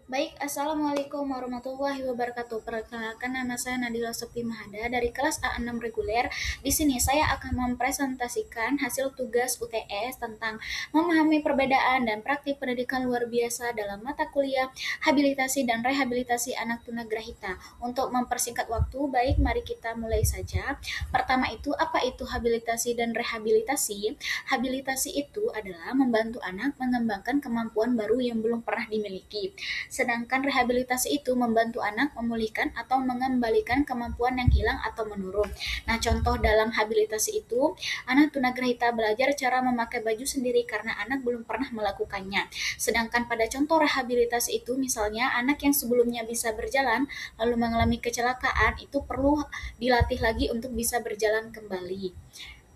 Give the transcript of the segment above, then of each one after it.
Baik, Assalamualaikum warahmatullahi wabarakatuh. Perkenalkan, nama saya Nadila Septi Mahada dari kelas A6 reguler. Di sini saya akan mempresentasikan hasil tugas UTS tentang memahami perbedaan dan praktik pendidikan luar biasa dalam mata kuliah habilitasi dan rehabilitasi anak tunagrahita. Untuk mempersingkat waktu, baik mari kita mulai saja. Pertama itu, apa itu habilitasi dan rehabilitasi? Habilitasi itu adalah membantu anak mengembangkan kemampuan baru yang belum pernah dimiliki. Sedangkan rehabilitasi itu membantu anak memulihkan atau mengembalikan kemampuan yang hilang atau menurun. Nah, contoh dalam habilitasi itu, anak tunagrahita belajar cara memakai baju sendiri karena anak belum pernah melakukannya. Sedangkan pada contoh rehabilitasi itu, misalnya anak yang sebelumnya bisa berjalan lalu mengalami kecelakaan, itu perlu dilatih lagi untuk bisa berjalan kembali.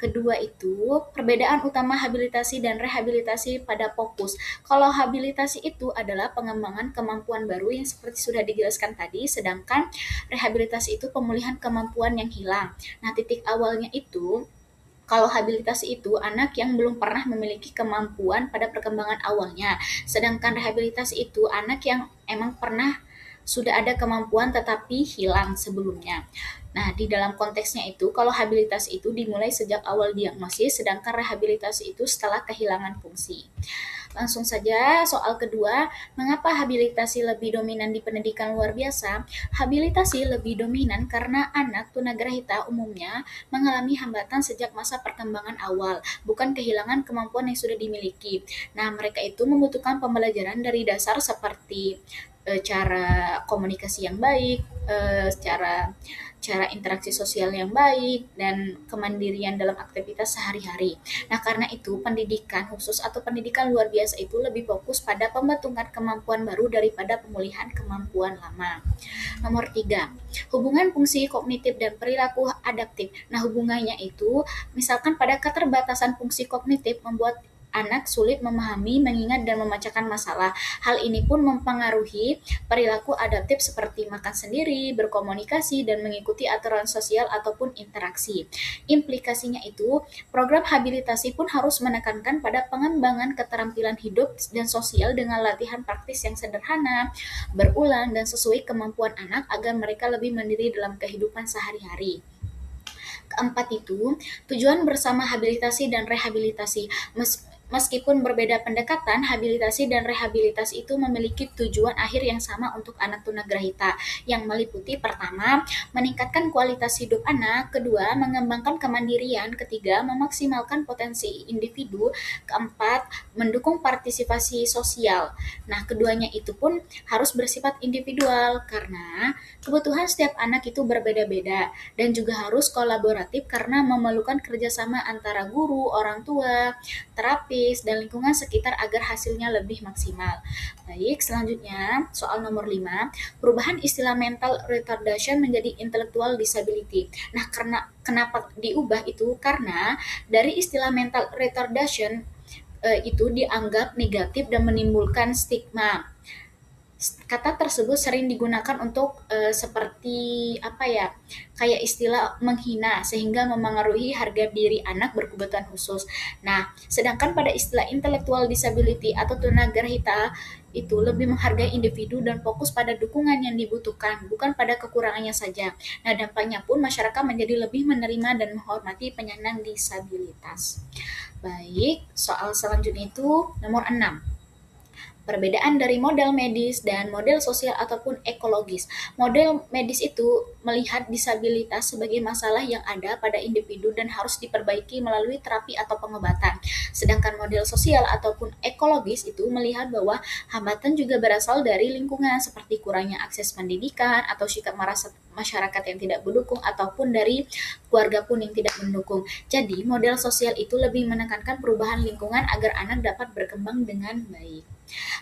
Kedua itu, perbedaan utama habilitasi dan rehabilitasi pada fokus. Kalau habilitasi itu adalah pengembangan kemampuan baru yang seperti sudah dijelaskan tadi, sedangkan rehabilitasi itu pemulihan kemampuan yang hilang. Nah, titik awalnya itu, kalau habilitasi itu anak yang belum pernah memiliki kemampuan pada perkembangan awalnya, sedangkan rehabilitasi itu anak yang emang pernah sudah ada kemampuan tetapi hilang sebelumnya. Nah, di dalam konteksnya itu, kalau habilitasi itu dimulai sejak awal diagnosis, sedangkan rehabilitasi itu setelah kehilangan fungsi. Langsung saja soal kedua, mengapa habilitasi lebih dominan di pendidikan luar biasa? Habilitasi lebih dominan karena anak tunagrahita umumnya mengalami hambatan sejak masa perkembangan awal, bukan kehilangan kemampuan yang sudah dimiliki. Nah, mereka itu membutuhkan pembelajaran dari dasar seperti cara komunikasi yang baik, cara cara interaksi sosial yang baik, dan kemandirian dalam aktivitas sehari-hari. Nah, karena itu pendidikan khusus atau pendidikan luar biasa itu lebih fokus pada pembentukan kemampuan baru daripada pemulihan kemampuan lama. Nomor 3, hubungan fungsi kognitif dan perilaku adaptif. Nah, hubungannya itu misalkan pada keterbatasan fungsi kognitif membuat anak sulit memahami, mengingat, dan memecahkan masalah. Hal ini pun mempengaruhi perilaku adaptif seperti makan sendiri, berkomunikasi, dan mengikuti aturan sosial ataupun interaksi. Implikasinya itu, program habilitasi pun harus menekankan pada pengembangan keterampilan hidup dan sosial dengan latihan praktis yang sederhana, berulang, dan sesuai kemampuan anak agar mereka lebih mandiri dalam kehidupan sehari-hari. Keempat itu, tujuan bersama habilitasi dan rehabilitasi. Meskipun berbeda pendekatan, habilitasi dan rehabilitasi itu memiliki tujuan akhir yang sama untuk anak tunagrahita, yang meliputi pertama, meningkatkan kualitas hidup anak, kedua, mengembangkan kemandirian, ketiga, memaksimalkan potensi individu, keempat, mendukung partisipasi sosial. Nah, keduanya itu pun harus bersifat individual karena kebutuhan setiap anak itu berbeda-beda, dan juga harus kolaboratif karena memerlukan kerjasama antara guru, orang tua, terapis, dan lingkungan sekitar agar hasilnya lebih maksimal. Baik, selanjutnya soal nomor 5, perubahan istilah mental retardation menjadi intellectual disability. Nah, karena kenapa diubah itu? Karena dari istilah mental retardation itu dianggap negatif dan menimbulkan stigma. Kata tersebut sering digunakan untuk seperti apa ya, kayak istilah menghina sehingga memengaruhi harga diri anak berkebutuhan khusus. Nah, sedangkan pada istilah intellectual disability atau tunagrahita itu lebih menghargai individu dan fokus pada dukungan yang dibutuhkan, bukan pada kekurangannya saja. Nah, dampaknya pun masyarakat menjadi lebih menerima dan menghormati penyandang disabilitas. Baik, soal selanjutnya itu nomor 6, perbedaan dari model medis dan model sosial ataupun ekologis. Model medis itu melihat disabilitas sebagai masalah yang ada pada individu dan harus diperbaiki melalui terapi atau pengobatan. Sedangkan model sosial ataupun ekologis itu melihat bahwa hambatan juga berasal dari lingkungan seperti kurangnya akses pendidikan atau sikap merasa masyarakat yang tidak mendukung ataupun dari keluarga pun yang tidak mendukung. Jadi, model sosial itu lebih menekankan perubahan lingkungan agar anak dapat berkembang dengan baik.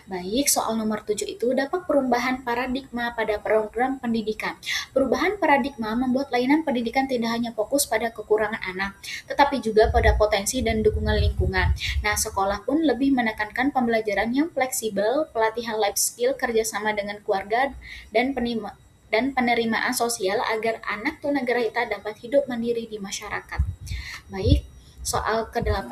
Baik, soal nomor 7 itu dapat perubahan paradigma pada program pendidikan. Perubahan paradigma membuat layanan pendidikan tidak hanya fokus pada kekurangan anak, tetapi juga pada potensi dan dukungan lingkungan. Nah, sekolah pun lebih menekankan pembelajaran yang fleksibel, pelatihan life skill, kerjasama dengan keluarga, dan penerimaan sosial agar anak tunagrahita dapat hidup mandiri di masyarakat. Baik, Soal ke-8,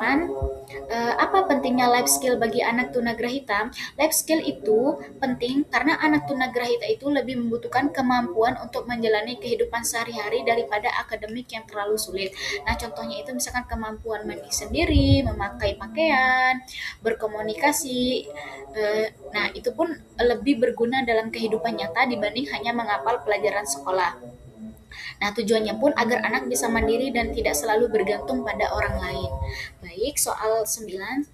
apa pentingnya life skill bagi anak tunagrahita? Life skill itu penting karena anak tunagrahita itu lebih membutuhkan kemampuan untuk menjalani kehidupan sehari-hari daripada akademik yang terlalu sulit. Nah, contohnya itu misalkan kemampuan mandi sendiri, memakai pakaian, berkomunikasi. Nah, itu pun lebih berguna dalam kehidupan nyata dibanding hanya menghafal pelajaran sekolah. Nah, tujuannya pun agar anak bisa mandiri dan tidak selalu bergantung pada orang lain. Baik, soal 9,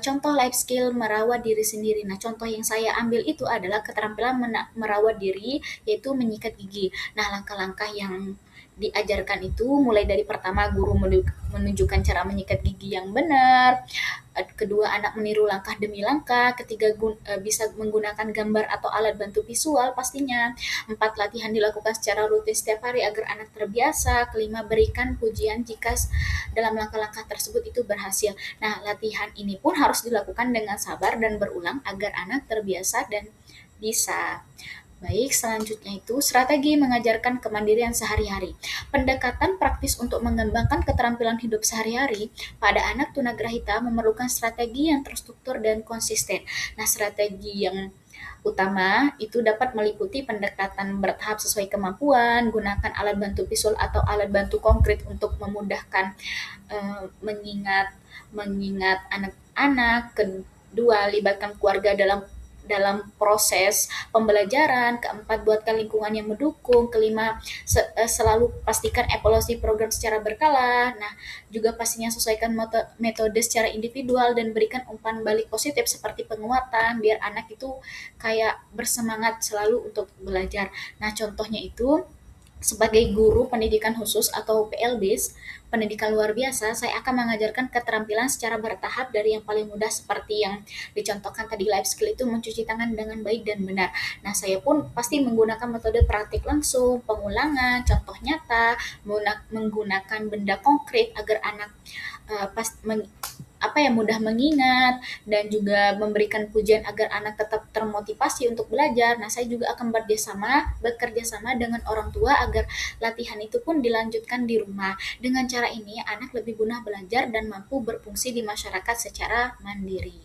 contoh life skill merawat diri sendiri. Nah, contoh yang saya ambil itu adalah keterampilan merawat diri, yaitu menyikat gigi. Nah, langkah-langkah yang diajarkan itu mulai dari pertama guru menunjukkan cara menyikat gigi yang benar, kedua anak meniru langkah demi langkah, ketiga bisa menggunakan gambar atau alat bantu visual pastinya, empat latihan dilakukan secara rutin setiap hari agar anak terbiasa, kelima berikan pujian jika dalam langkah-langkah tersebut itu berhasil. Nah, latihan ini pun harus dilakukan dengan sabar dan berulang agar anak terbiasa dan bisa. Baik, selanjutnya itu strategi mengajarkan kemandirian sehari-hari. Pendekatan praktis untuk mengembangkan keterampilan hidup sehari-hari pada anak tunagrahita memerlukan strategi yang terstruktur dan konsisten. Nah, strategi yang utama itu dapat meliputi pendekatan bertahap sesuai kemampuan, gunakan alat bantu visual atau alat bantu konkret untuk memudahkan mengingat mengingat anak-anak. Kedua, libatkan keluarga dalam proses pembelajaran. Keempat, buatkan lingkungan yang mendukung. Kelima, selalu pastikan evaluasi program secara berkala. Nah, juga pastinya sesuaikan metode secara individual dan berikan umpan balik positif seperti penguatan biar anak itu kayak bersemangat selalu untuk belajar. Nah, contohnya itu sebagai guru pendidikan khusus atau PLBs, pendidikan luar biasa, saya akan mengajarkan keterampilan secara bertahap dari yang paling mudah seperti yang dicontohkan tadi life skill itu mencuci tangan dengan baik dan benar. Nah, saya pun pasti menggunakan metode praktik langsung, pengulangan, contoh nyata, menggunakan benda konkret agar anak pas mudah mengingat dan juga memberikan pujian agar anak tetap termotivasi untuk belajar. Nah, saya juga akan bekerja sama dengan orang tua agar latihan itu pun dilanjutkan di rumah. Dengan cara ini, anak lebih mudah belajar dan mampu berfungsi di masyarakat secara mandiri.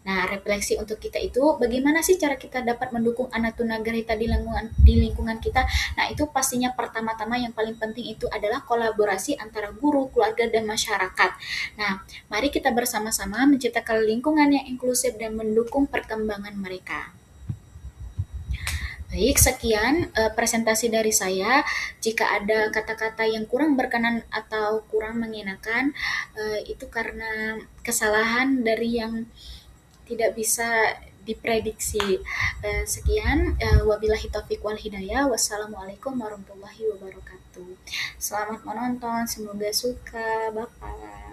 Nah, refleksi untuk kita itu, bagaimana sih cara kita dapat mendukung anak tunagrahita di lingkungan kita? Nah, itu pastinya pertama-tama yang paling penting itu adalah kolaborasi antara guru, keluarga, dan masyarakat. Nah, mari kita bersama-sama menciptakan lingkungan yang inklusif dan mendukung perkembangan mereka. Baik, sekian presentasi dari saya. Jika ada kata-kata yang kurang berkenan atau kurang mengenakan, itu karena kesalahan dari yang tidak bisa diprediksi. Sekian, wabillahi taufik wal hidayah. Wassalamualaikum warahmatullahi wabarakatuh. Selamat menonton, semoga suka. Bapak.